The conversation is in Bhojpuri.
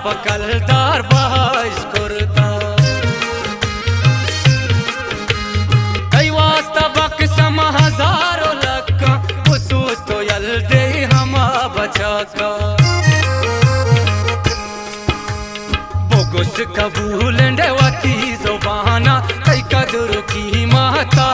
बकलदार बाइश करता कई वास्ता बक समा हजारों लक्का उसूस तो यल दे हमा बचा का बोगुस कबूल डे वकी जुबाना कई कदर की माता